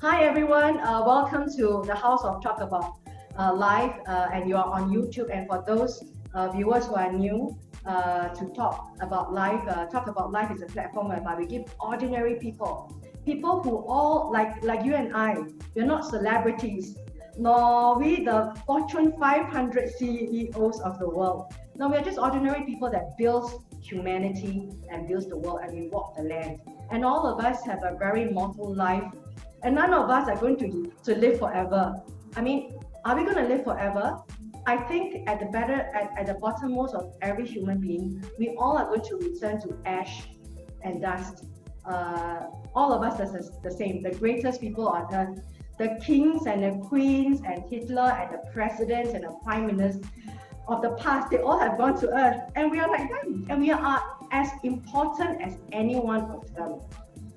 Hi everyone, welcome to the House of Talk About Life, and you are on YouTube. And for those viewers who are new to Talk About Life is a platform whereby we give ordinary people who all like you and I. We're not celebrities, nor we the Fortune 500 CEOs of the world. No, we are just ordinary people that builds humanity and builds the world, and we walk the land. And all of us have a very mortal life, and none of us are going to live forever. I mean, are we going to live forever? I think at the bottommost of every human being, we all are going to return to ash and dust. All of us are the same, the greatest people on earth, the kings and the queens and Hitler and the presidents and the prime ministers of the past, they all have gone to earth, and we are like them, and we are as important as any one of them.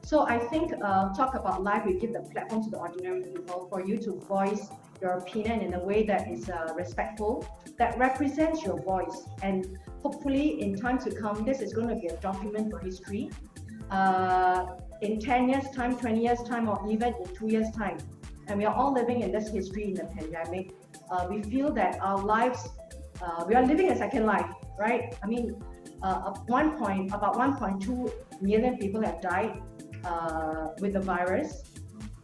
So I think Talk About Life, we give the platform to the ordinary people for you to voice your opinion in a way that is respectful, that represents your voice. And hopefully in time to come, this is going to be a document for history. In 10 years time, 20 years time, or even in 2 years time. And we are all living in this history in the pandemic. We feel that our lives, we are living a second life, right? I mean, about 1.2 million people have died with the virus.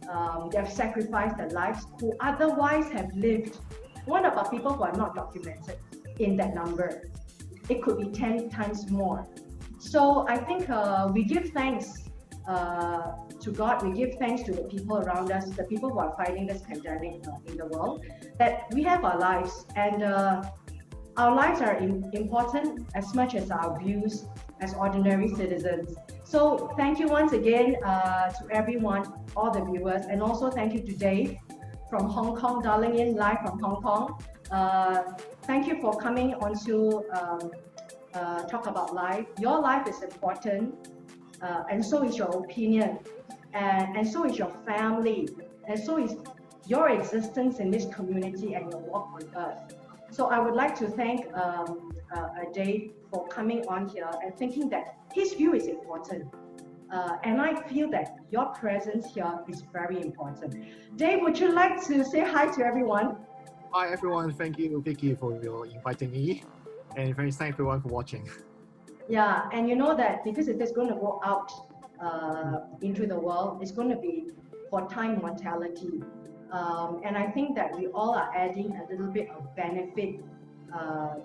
They have sacrificed their lives who otherwise have lived. What about people who are not documented in that number? It could be 10 times more. So I think we give thanks to God, we give thanks to the people around us, the people who are fighting this pandemic in the world, that we have our lives, and our lives are important as much as our views as ordinary citizens. So thank you once again to everyone, all the viewers, and also thank you to Dave from Hong Kong, dialing in live from Hong Kong. Thank you for coming onto Talk About Life. Your life is important, and so is your opinion, and so is your family, and so is your existence in this community and your walk on earth. So I would like to thank Dave for coming on here and thinking that his view is important. And I feel that your presence here is very important. Dave, would you like to say hi to everyone? Hi everyone, thank you Vicky for your inviting me, and thanks everyone for watching. Yeah, and you know that because it is going to go out into the world, it's going to be for time mortality. And I think that we all are adding a little bit of benefit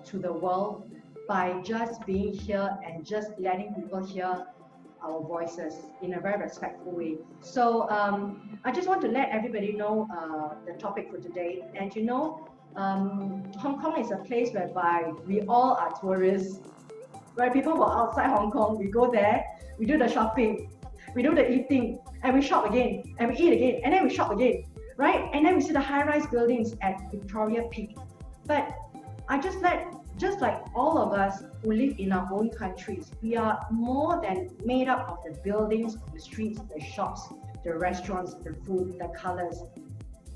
to the world by just being here and just letting people hear our voices in a very respectful way. So I just want to let everybody know the topic for today. And you know, Hong Kong is a place whereby we all are tourists, right? People who are outside Hong Kong, we go there, we do the shopping, we do the eating, and we shop again, and we eat again, and then we shop again, right? And then we see the high-rise buildings at Victoria Peak. But just like all of us who live in our own countries, we are more than made up of the buildings, the streets, the shops, the restaurants, the food, the colors.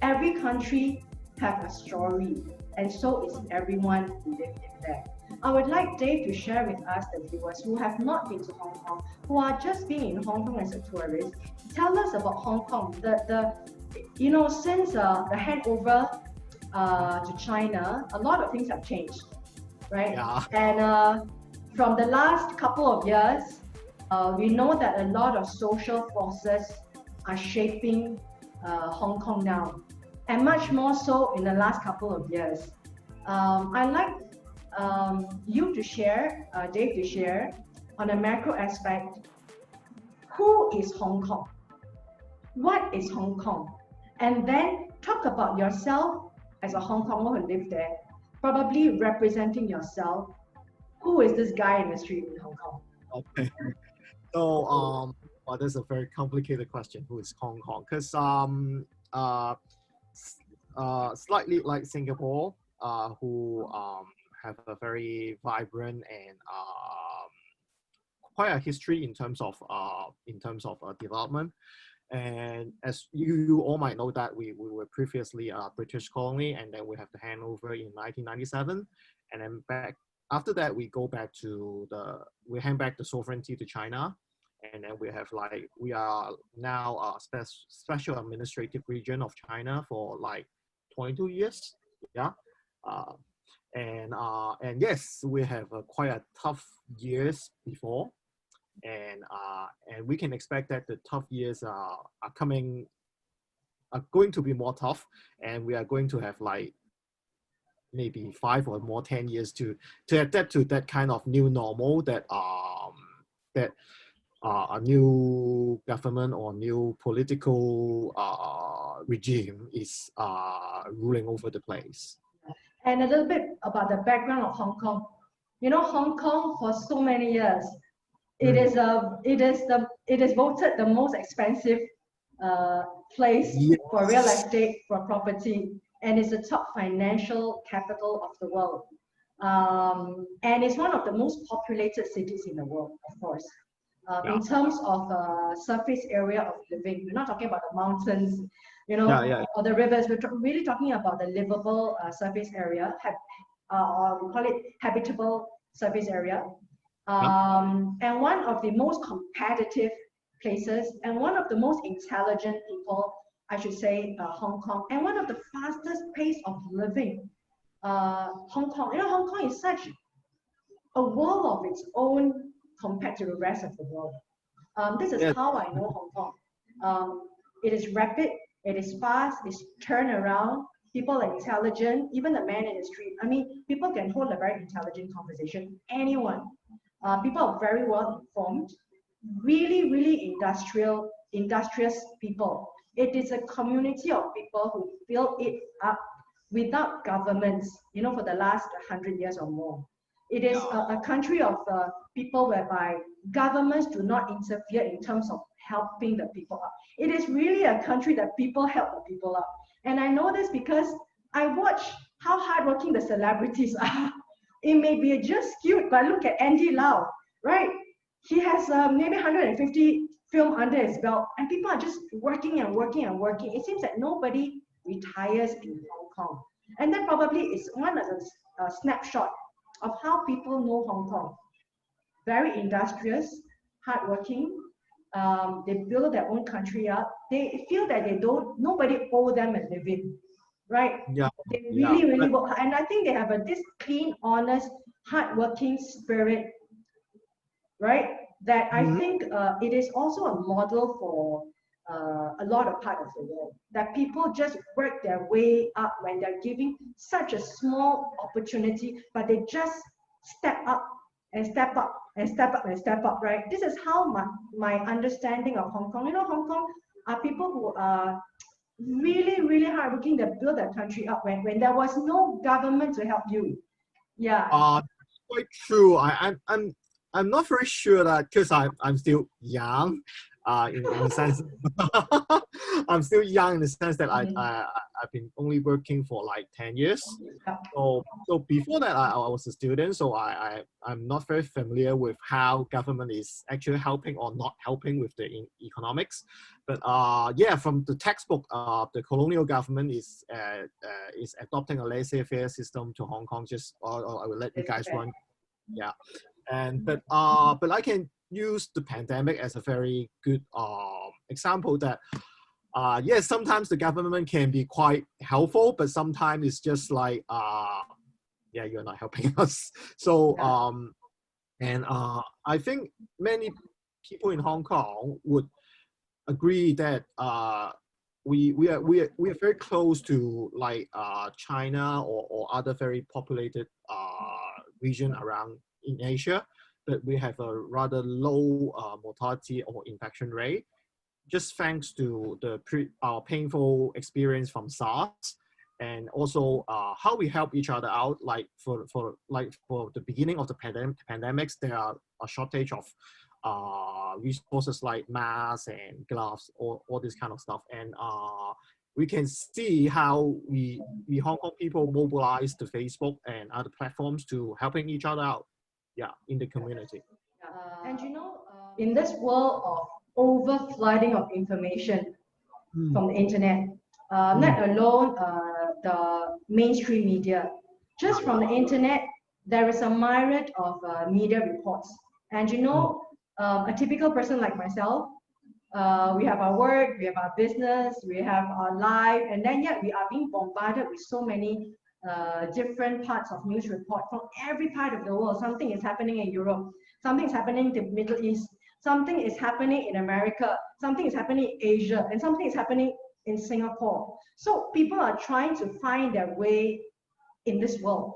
Every country have a story, and so is everyone who lives in there. I would like Dave to share with us, the viewers who have not been to Hong Kong, who are just being in Hong Kong as a tourist. Tell us about Hong Kong. Since the handover to China, a lot of things have changed, right? Yeah. And from the last couple of years, we know that a lot of social forces are shaping Hong Kong now, and much more so in the last couple of years. I'd like you to share, Dave to share, on a macro aspect, who is Hong Kong? What is Hong Kong? And then talk about yourself as a Hong Konger who lives there, probably representing yourself. Who is this guy in the street in Hong Kong? Okay. So well, that's a very complicated question. Who is Hong Kong? Because slightly like Singapore, who have a very vibrant and quite a history in terms of development. And as you all might know that we were previously a British colony, and then we have the handover in 1997, and then back after that we hand back the sovereignty to China, and then we are now a special administrative region of China for like 22 years. Yeah. Uh, and yes, we have quite a tough years before, and we can expect that the tough years are going to be more tough, and we are going to have like maybe 5 or more 10 years to adapt to that kind of new normal that a new government or new political regime is ruling over the place. And a little bit about the background of Hong Kong. You know, Hong Kong for so many years, it is voted the most expensive uh, place for real Yes. estate, for property, and it's the top financial capital of the world. And it's one of the most populated cities in the world, of course. Yeah. In terms of surface area of living, we're not talking about the mountains, Yeah. or the rivers. We're really talking about the livable surface area, or we call it habitable surface area. Yeah. And one of the most competitive places, and one of the most intelligent people, I should say, Hong Kong, and one of the fastest pace of living, Hong Kong. You know, Hong Kong is such a world of its own compared to the rest of the world. This is Yes. how I know Hong Kong. It is rapid, it is fast, it's turnaround. People are intelligent, even the man in the street. I mean, people can hold a very intelligent conversation. Anyone. People are very well informed, really, really industrious people. It is a community of people who build it up without governments, for the last 100 years or more. It is a country of people whereby governments do not interfere in terms of helping the people up. It is really a country that people help the people up. And I know this because I watch how hardworking the celebrities are. It may be just skewed, but look at Andy Lau, right? He has maybe 150 film under his belt, and people are just working and working and working. It seems that nobody retires in Hong Kong. And that probably is one of the snapshot of how people know Hong Kong. Very industrious, hardworking. They build their own country up. They feel that nobody owe them a living, right? Yeah. They Yeah. really, really work hard. And I think they have this clean, honest, hardworking spirit, right? That I think it is also a model for a lot of part of the world. That people just work their way up when they're giving such a small opportunity, but they just step up and step up and step up and step up, right? This is how my understanding of Hong Kong. You know, Hong Kong are people who are really, really hardworking that build their country up when there was no government to help you. Yeah. Quite true. I'm not very sure that because I'm still young, in the sense I'm still young in the sense that I've been only working for like 10 years. So before that I was a student, so I'm not very familiar with how government is actually helping or not helping with the economics. But yeah, from the textbook, the colonial government is adopting a laissez-faire system to Hong Kong. Just I will let you guys run. Yeah. But I can use the pandemic as a very good example that yes, sometimes the government can be quite helpful, but sometimes it's just like yeah, you're not helping us. So I think many people in Hong Kong would agree that we are very close to like China or other very populated region around in Asia, but we have a rather low mortality or infection rate, just thanks to our painful experience from SARS, and also how we help each other out. Like for the beginning of the pandemics, there are a shortage of resources like masks and gloves, all this kind of stuff, and we can see how we Hong Kong people mobilize the Facebook and other platforms to helping each other out. Yeah, in the community. And in this world of over flooding of information from the internet, not alone the mainstream media, just from the internet, there is a myriad of media reports. And a typical person like myself, we have our work, we have our business, we have our life, and then yet we are being bombarded with so many different parts of news report from every part of the world. Something is happening in Europe, something is happening in the Middle East, something is happening in America, something is happening in Asia, and something is happening in Singapore. So people are trying to find their way in this world.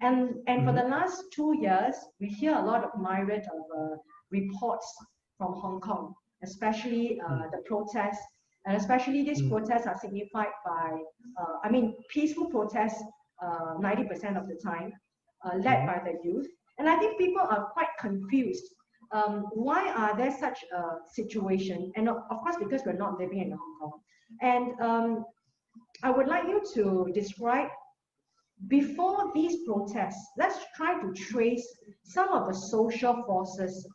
And for the last 2 years, we hear a lot of myriad of reports from Hong Kong, especially the protests, and especially these protests are signified by, peaceful protests 90% of the time, led by the youth. And I think people are quite confused. Why are there such a situation? And of course, because we're not living in Hong Kong. And I would like you to describe, before these protests, let's try to trace some of the social forces,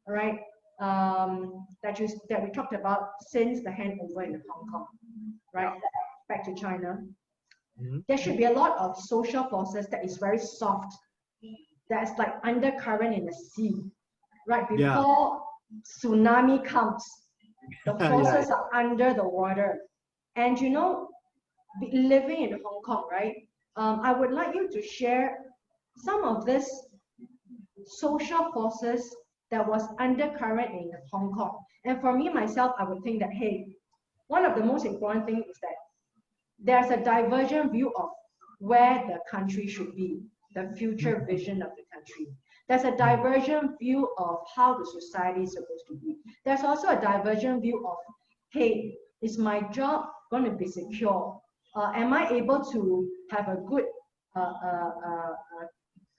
right, that we talked about since the handover in Hong Kong, right, back to China. There should be a lot of social forces that is very soft, that's like undercurrent in the sea, right, before tsunami comes. The forces are under the water. And you know, living in Hong Kong, right, I would like you to share some of this social forces that was undercurrent in Hong Kong. And for me, myself, I would think that, hey, one of the most important things is that there's a divergent view of where the country should be, the future vision of the country. There's a divergent view of how the society is supposed to be. There's also a divergent view of, hey, is my job going to be secure? Am I able to have a good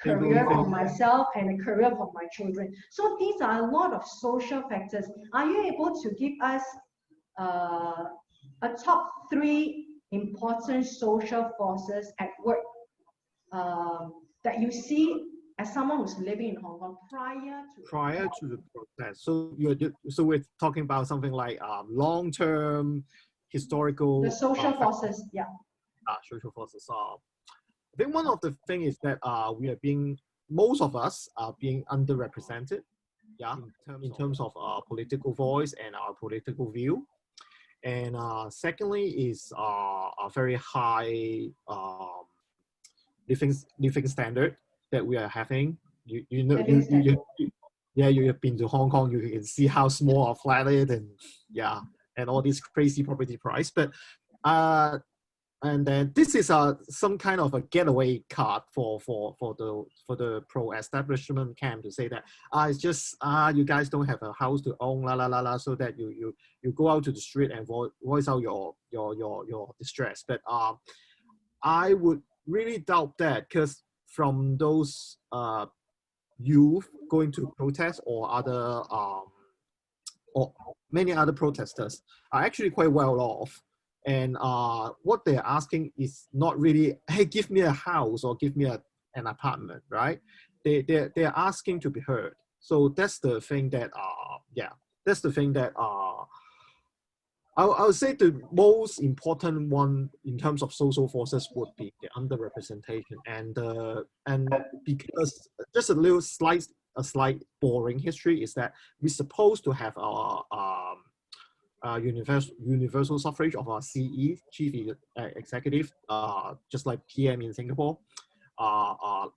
career for myself and a career for my children? So these are a lot of social factors. Are you able to give us a top 3 important social forces at work that you see as someone who's living in Hong Kong prior to the protest? So we're talking about something like long-term historical, the social forces, social forces. I think one of the things is that most of us are being underrepresented, in terms of our political voice and our political view. And secondly is a very high living standard that we are having. You know, you have been to Hong Kong, you can see how small our flat is, and all these crazy property price. But and then this is some kind of a getaway card for the pro-establishment camp to say that it's just you guys don't have a house to own, so that you go out to the street and voice out your distress. But I would really doubt that, because from those youth going to protest or other or many other protesters are actually quite well off. And what they're asking is not really, hey, give me a house or give me an apartment, right? They're asking to be heard. So that's the thing that, I would say the most important one in terms of social forces would be the underrepresentation. And because just a slight boring history is that we're supposed to have our universal suffrage of our CE, Chief Executive, just like PM in Singapore,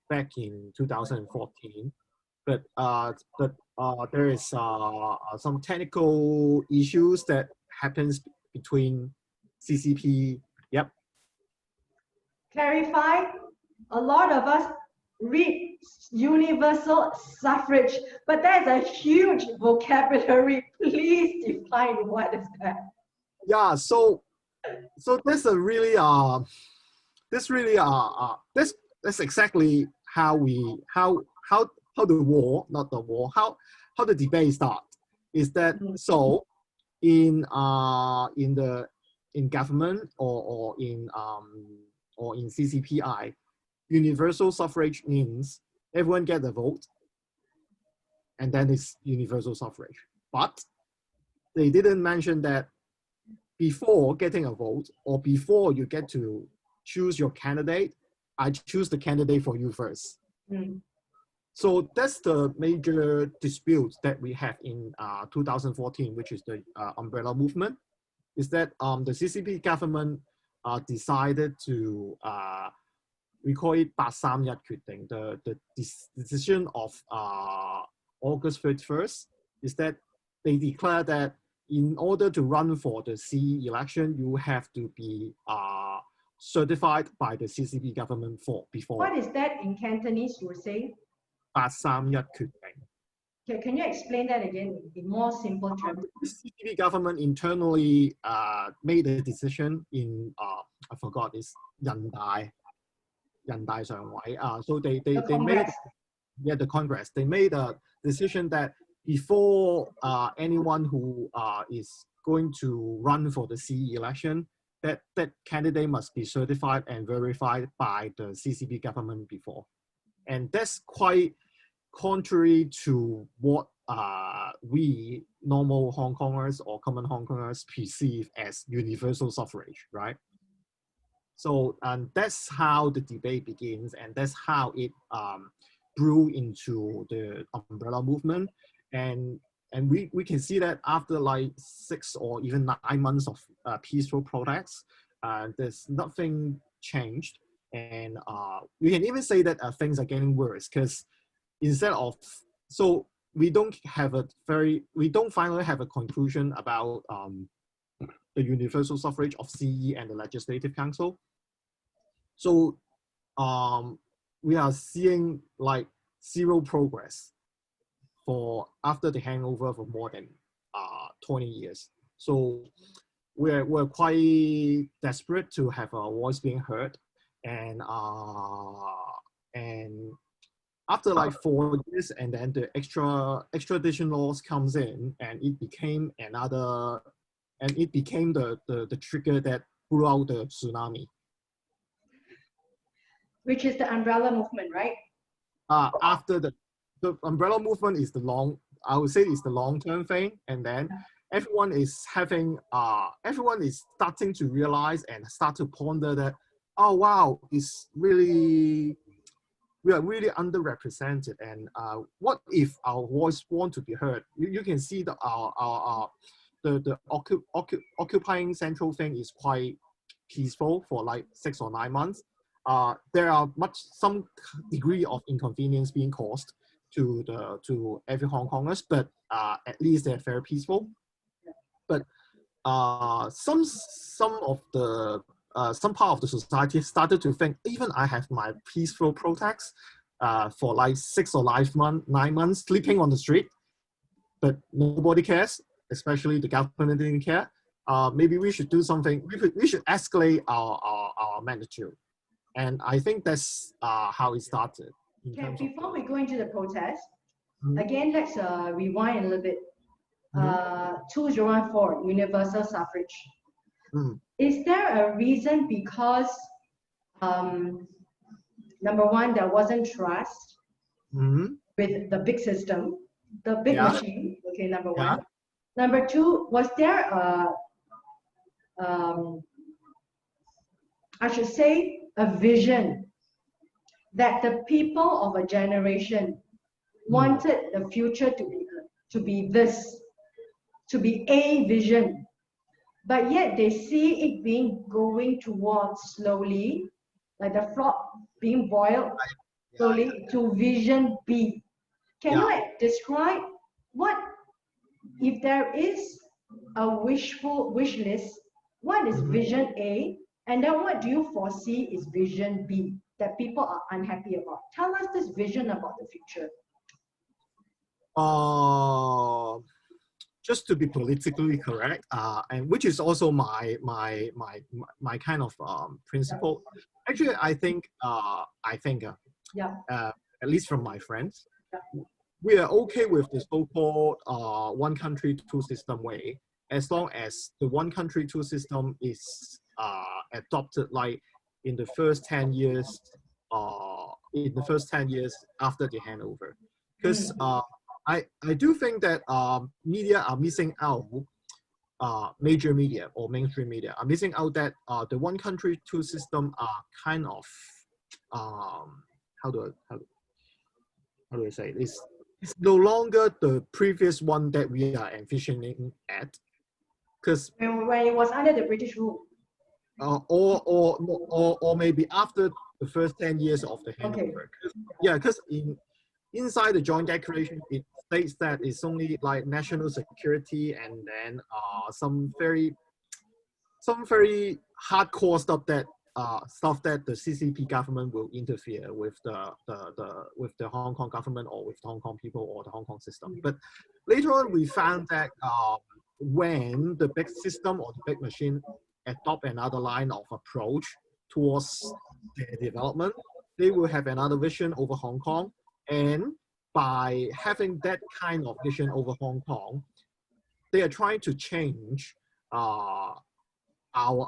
back in 2014. But there is some technical issues that happens between CCP. Yep. Clarify. A lot of us read universal suffrage, but that's a huge vocabulary. Please define what is that. Yeah, so that's a really that's exactly how the war, not the war, how the debate start is that. So in government or in CCPI, universal suffrage means everyone get a vote, and then it's universal suffrage. But they didn't mention that before getting a vote or before you get to choose your candidate, I choose the candidate for you first. So that's the major dispute that we have in 2014, which is the umbrella movement, is that the CCP government decided to, we call it 831決定, the decision of August 31st, is that they declare that in order to run for the CE election, you have to be certified by the CCP government before. What is that in Cantonese, you were saying? 831決定. Can you explain that again in more simple terms? The CCP government internally made a decision in, I forgot, it's 人大常委. So they made, yeah, the Congress, they made a decision that before anyone who is going to run for the CE election, that candidate must be certified and verified by the CCP government before. And that's quite contrary to what we normal Hong Kongers or common Hong Kongers perceive as universal suffrage, right? So, and that's how the debate begins, and that's how it grew into the umbrella movement. And we can see that after like 6 or even 9 months of peaceful protests, there's nothing changed. And we can even say that things are getting worse, because instead of, so we don't finally have a conclusion about the universal suffrage of CE and the Legislative Council. So we are seeing like zero progress for after the hangover for more than 20 years. So we're quite desperate to have our voice being heard. And after like 4 years, and then the extradition laws comes in, and it became the trigger that blew out the tsunami. Which is the umbrella movement, right? After the umbrella movement is I would say it's the long-term thing, and then everyone is starting to realize and start to ponder that, oh wow, we are really underrepresented, and what if our voice want to be heard? You can see that the occupying central thing is quite peaceful for like 6 or 9 months. There are some degree of inconvenience being caused to every Hong Kongers, but at least they're very peaceful. But some part of the society started to think, even I have my peaceful protests for like 6 or 9 months sleeping on the street, but nobody cares, especially the government didn't care. Maybe we should do something. We should escalate our magnitude. And I think that's how it started. Okay, before we go into the protest, again, let's rewind a little bit. 2014, universal suffrage. Is there a reason because, number one, there wasn't trust with the big system, the big machine, okay, number one. Number two, was there I should say, a vision that the people of a generation wanted the future to be this, to be a vision, but yet they see it going towards slowly, like the frog being boiled slowly to vision B. Can you describe what, if there is a wish list, what is vision A, and then what do you foresee is vision B that people are unhappy about? Tell us this vision about the future. Just to be politically correct, and which is also my kind of principle. Actually, I think at least from my friends, we are okay with the so-called one country, two system way, as long as the one country, two system is adopted like in the first 10 years, after the handover. Because I do think that media are missing out, major media or mainstream media are missing out that the one country, two system are kind of, how do how do I say, it's no longer the previous one that we are envisioning at, because When it was under the British rule. Or maybe after the first 10 years of the handover. Okay. Yeah, because inside the joint declaration, it states that it's only like national security and then some very hardcore stuff that the CCP government will interfere with the Hong Kong government or with the Hong Kong people or the Hong Kong system. But later on, we found that when the big system or the big machine adopt another line of approach towards their development, they will have another vision over Hong Kong. And by having that kind of vision over Hong Kong, they are trying to change our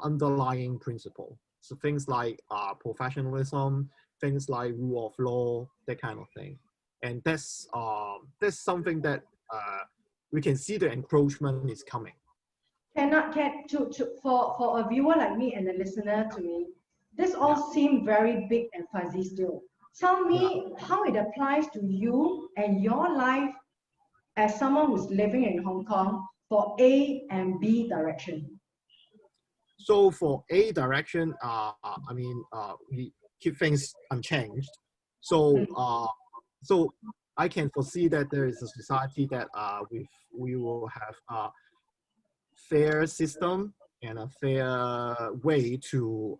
underlying principle. So things like professionalism, things like rule of law, that kind of thing. And that's something that we can see the encroachment is coming. For a viewer like me and a listener to me, this all seems very big and fuzzy still. Tell me how it applies to you and your life as someone who's living in Hong Kong for A and B direction. So for A direction, we keep things unchanged. So so I can foresee that there is a society that we will have a fair system and a fair way to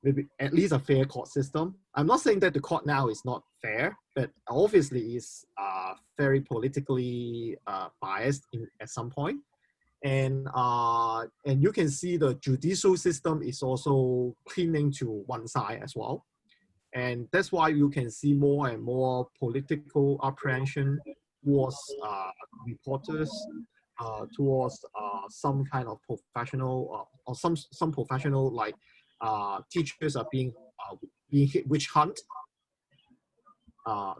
maybe at least a fair court system. I'm not saying that the court now is not fair, but obviously is very politically biased at some point. And you can see the judicial system is also cleaning to one side as well. And that's why you can see more and more political apprehension towards reporters, towards some kind of professional or some professional like teachers are being hit witch hunt.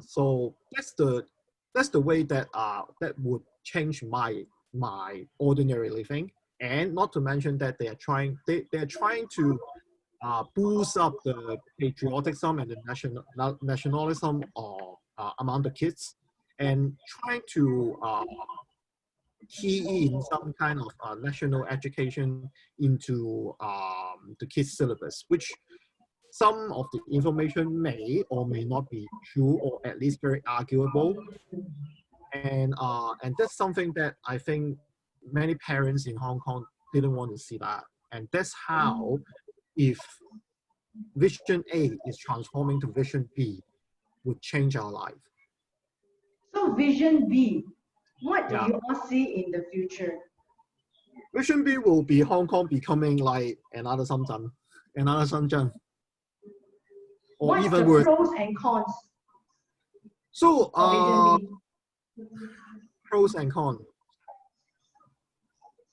So that's the way that that would change my ordinary living. And not to mention that they're trying to boost up the patriotism and the nationalism among the kids, and trying to key in some kind of national education into the kids' syllabus, which some of the information may or may not be true, or at least very arguable. And that's something that I think many parents in Hong Kong didn't want to see that. And that's how, if Vision A is transforming to Vision B, would change our life. So Vision B, what do you all see in the future? Vision B will be Hong Kong becoming like another Shenzhen. Or what's even the worse. Pros and cons? So Vision B? Pros and cons.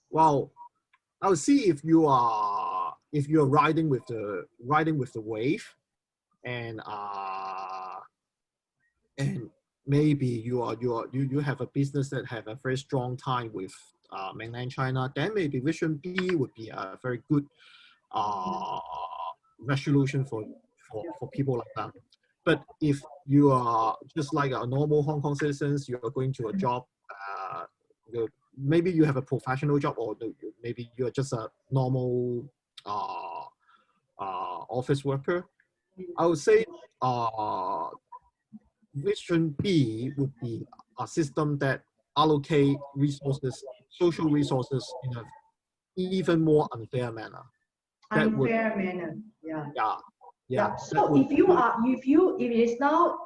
Well, I'll see if you're riding with the wave, and maybe you have a business that have a very strong tie with mainland China. Then maybe Vision B would be a very good resolution for people like that. But if you are just like a normal Hong Kong citizens, you are going to a job, maybe you have a professional job, or maybe you're just a normal office worker, I would say Vision B would be a system that allocate resources, social resources, in an even more unfair manner. Yeah. So if it is now,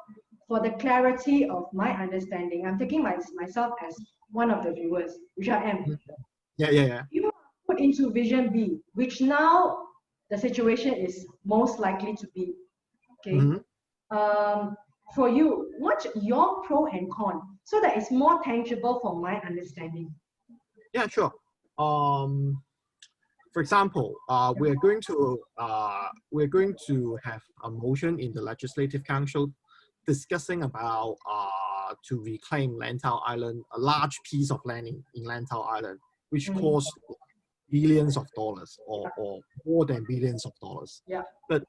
for the clarity of my understanding, I'm taking myself as one of the viewers, which I am. Yeah. You are put into Vision B, which now the situation is most likely to be. Okay. For you, what's your pro and con, so that it's more tangible for my understanding? Yeah, sure. For example, we're going to have a motion in the Legislative Council discussing about to reclaim Lantau Island, a large piece of land in Lantau Island, which costs billions of dollars or more than billions of dollars. Yeah. But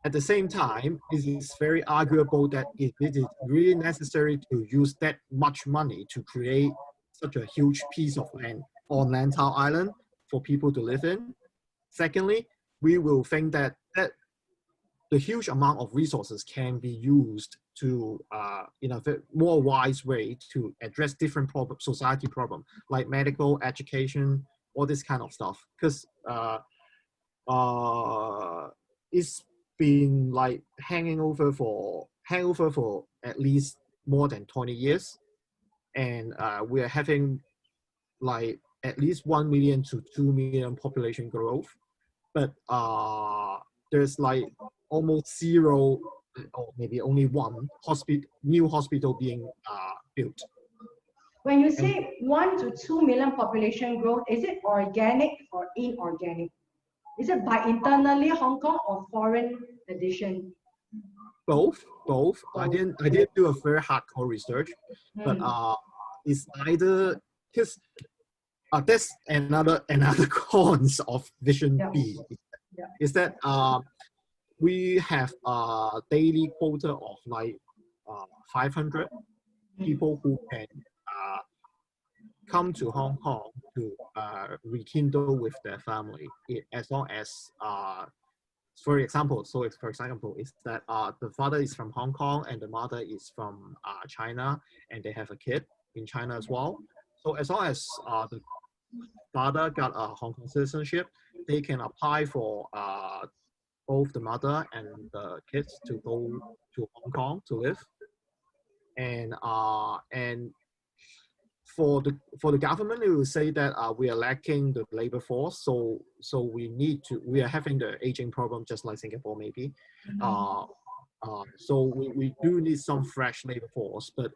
at the same time, it is very arguable that it is really necessary to use that much money to create such a huge piece of land on Lantau Island for people to live in. Secondly, we will think that the huge amount of resources can be used to, in a more wise way to address different society problems like medical, education, all this kind of stuff. Because it's been like hanging over for at least more than 20 years, and we are having like at least 1 million to 2 million population growth, but there's like almost zero or maybe only one new hospital being built. When you say 1 to 2 million population growth, is it organic or inorganic? Is it by internally Hong Kong or foreign addition? Both. I didn't do a very hardcore research, but it's either because that's another cons of Vision B. Is that we have a daily quota of like 500 people who can come to Hong Kong to rekindle with their family, as long as for example, is that the father is from Hong Kong and the mother is from China, and they have a kid in China as well. So as long as the father got a Hong Kong citizenship, they can apply for both the mother and the kids to go to Hong Kong to live. And for the government, it will say that we are lacking the labor force, so we are having the aging problem just like Singapore maybe. So we do need some fresh labor force, but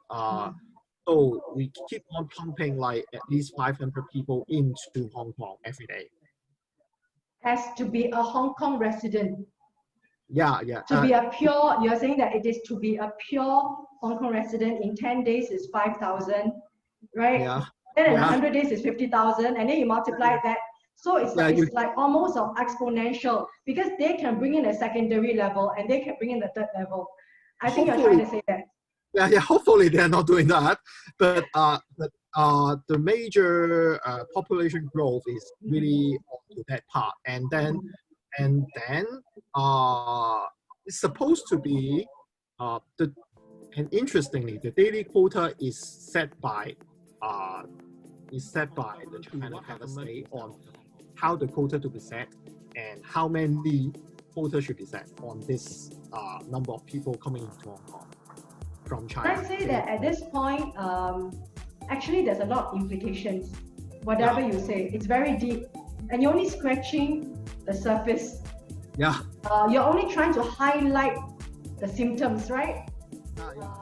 so we keep on pumping like at least 500 people into Hong Kong every day. Has to be a Hong Kong resident. Yeah. To be a pure, you're saying that it is to be a pure Hong Kong resident in 10 days is 5,000, right? Yeah. Then in 100 days is 50,000, and then you multiply that. So it's like almost exponential, because they can bring in a secondary level and they can bring in the third level. I think you're trying to say that. Yeah. Hopefully they're not doing that, but the major population growth is really onto that part, and then it's supposed to be and interestingly, the daily quota is set by the China government on how the quota to be set and how many quota should be set on this number of people coming into Hong Kong from China. Let's say that at this point, actually there's a lot of implications. Whatever you say, it's very deep, and you're only scratching the surface. Yeah. You're only trying to highlight the symptoms, right? Yeah.